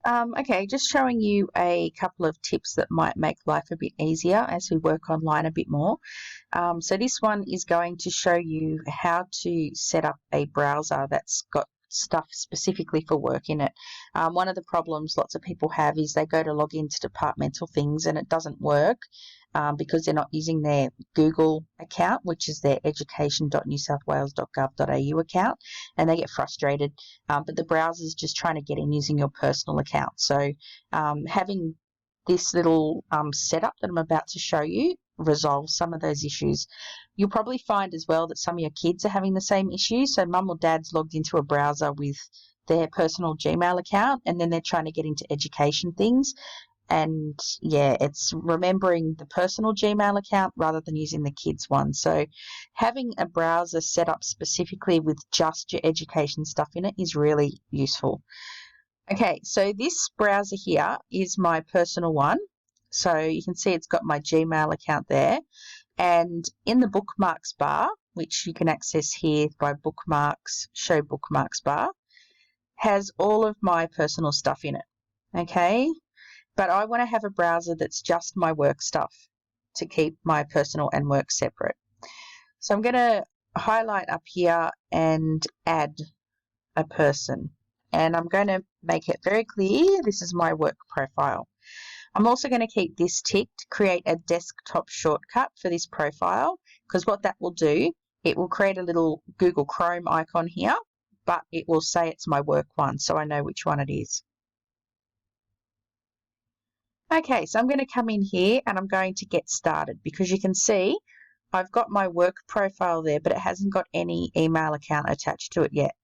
Okay, just showing you a couple of tips that might make life a bit easier as we work online a bit more. So this one is going to show you how to set up a browser that's got stuff specifically for work in it. One of the problems lots of people have is they go to log into departmental things and it doesn't work because they're not using their Google account, which is their education.newsouthwales.gov.au account, and they get frustrated. But the browser's just trying to get in using your personal account. So having this little setup that I'm about to show you resolves some of those issues. You'll probably find as well that some of your kids are having the same issue. So mum or dad's logged into a browser with their personal Gmail account and then they're trying to get into education things. And yeah, it's remembering the personal Gmail account rather than using the kids' one. So having a browser set up specifically with just your education stuff in it is really useful. Okay, so this browser here is my personal one. So you can see it's got my Gmail account there. And in the bookmarks bar, which you can access here by bookmarks, show bookmarks bar, has all of my personal stuff in it. Okay, but I want to have a browser that's just my work stuff to keep my personal and work separate. So I'm going to highlight up here and add a person. And I'm going to make it very clear this is my work profile. I'm also going to keep this ticked, create a desktop shortcut for this profile, because what that will do, it will create a little Google Chrome icon here, but it will say it's my work one, so I know which one it is. Okay, so I'm going to come in here and I'm going to get started because you can see I've got my work profile there, but it hasn't got any email account attached to it yet.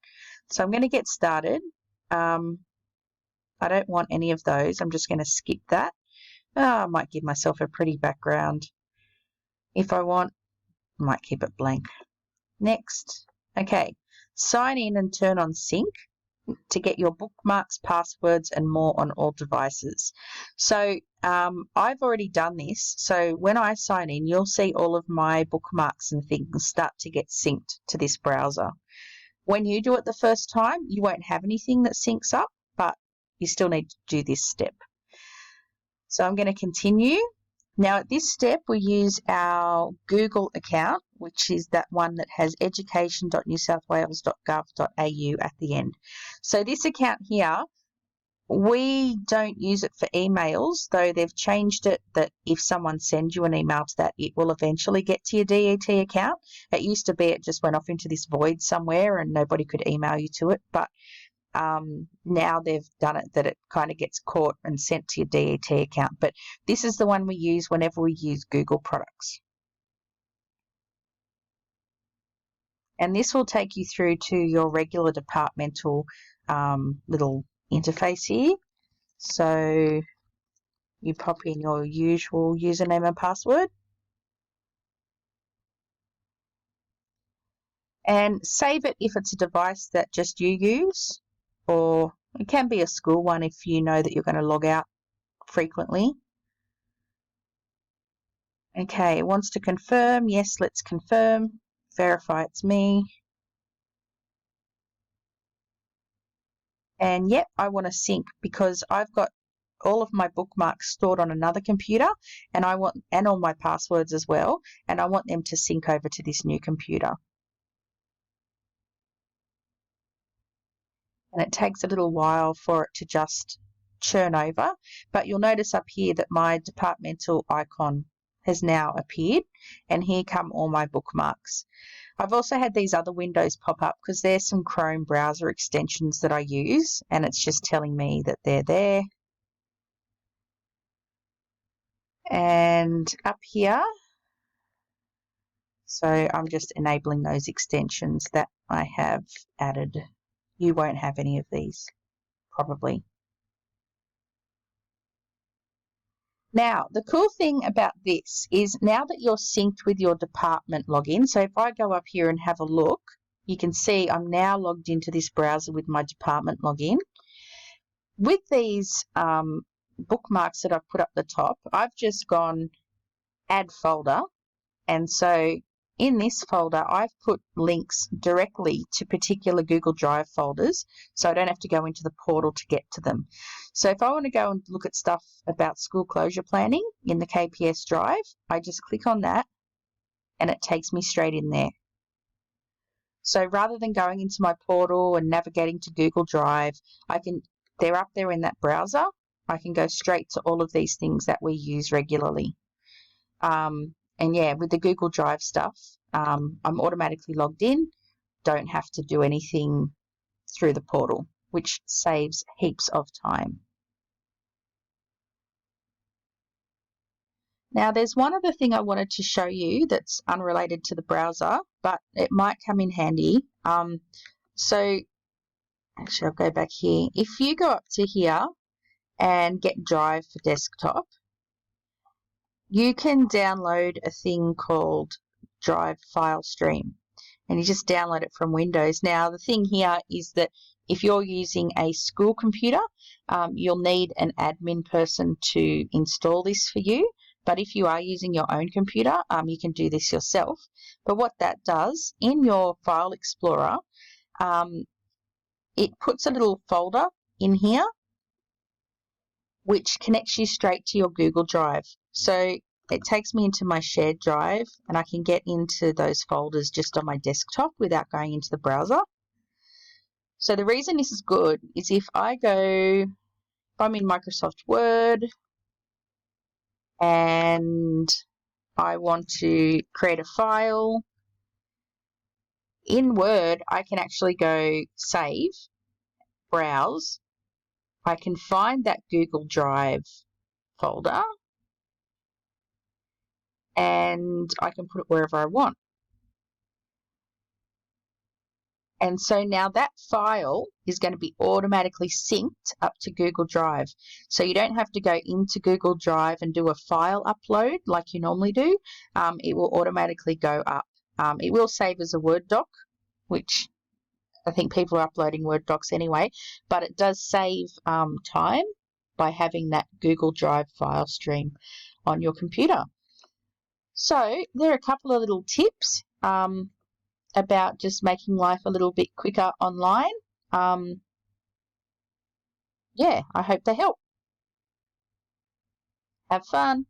So I'm going to get started. I don't want any of those. I'm just going to skip that. I might give myself a pretty background. If I want, I might keep it blank. Next. Okay, sign in and turn on sync to get your bookmarks, passwords, and more on all devices. So I've already done this. So when I sign in, you'll see all of my bookmarks and things start to get synced to this browser. When you do it the first time, you won't have anything that syncs up, but you still need to do this step. So I'm going to continue. Now at this step, we use our Google account, which is that one that has education.newsouthwales.gov.au at the end. So this account here, we don't use it for emails, though they've changed it that if someone sends you an email to that, it will eventually get to your DET account. It used to be it just went off into this void somewhere and nobody could email you to it, but now they've done it that it kind of gets caught and sent to your DET account. But this is the one we use whenever we use Google products. And this will take you through to your regular departmental little interface here. So you pop in your usual username and password. And save it if it's a device that just you use, or it can be a school one if you know that you're going to log out frequently. Okay, it wants to confirm. Yes, let's confirm. Verify it's me. And yep, I want to sync because I've got all of my bookmarks stored on another computer and all my passwords as well, and I want them to sync over to this new computer. And it takes a little while for it to just churn over, but you'll notice up here that my departmental icon has now appeared, and here come all my bookmarks. I've also had these other windows pop up because there's some Chrome browser extensions that I use, and it's just telling me that they're there. And up here, so I'm just enabling those extensions that I have added. You won't have any of these, probably. Now, the cool thing about this is now that you're synced with your department login, so if I go up here and have a look, you can see I'm now logged into this browser with my department login. With these bookmarks that I've put up the top, I've just gone add folder, and so in this folder, I've put links directly to particular Google Drive folders, so I don't have to go into the portal to get to them. So if I want to go and look at stuff about school closure planning in the KPS Drive, I just click on that and it takes me straight in there. So rather than going into my portal and navigating to Google Drive, they're up there in that browser. I can go straight to all of these things that we use regularly. And yeah, with the Google Drive stuff, I'm automatically logged in, don't have to do anything through the portal, which saves heaps of time. Now, there's one other thing I wanted to show you that's unrelated to the browser, but it might come in handy. So actually, I'll go back here. If you go up to here and get Drive for desktop, you can download a thing called Drive File Stream, and you just download it from Windows. Now, the thing here is that if you're using a school computer, you'll need an admin person to install this for you. But if you are using your own computer, you can do this yourself. But what that does, in your File Explorer, it puts a little folder in here which connects you straight to your Google Drive. So it takes me into my shared drive, and I can get into those folders just on my desktop without going into the browser. So the reason this is good is if I'm in Microsoft Word and I want to create a file, in Word I can actually go Save, Browse. I can find that Google Drive folder and I can put it wherever I want. And so now that file is going to be automatically synced up to Google Drive. So you don't have to go into Google Drive and do a file upload like you normally do. It will automatically go up. It will save as a Word doc, which I think people are uploading Word docs anyway, but it does save time by having that Google Drive file stream on your computer. So there are a couple of little tips about just making life a little bit quicker online. Yeah, I hope they help. Have fun.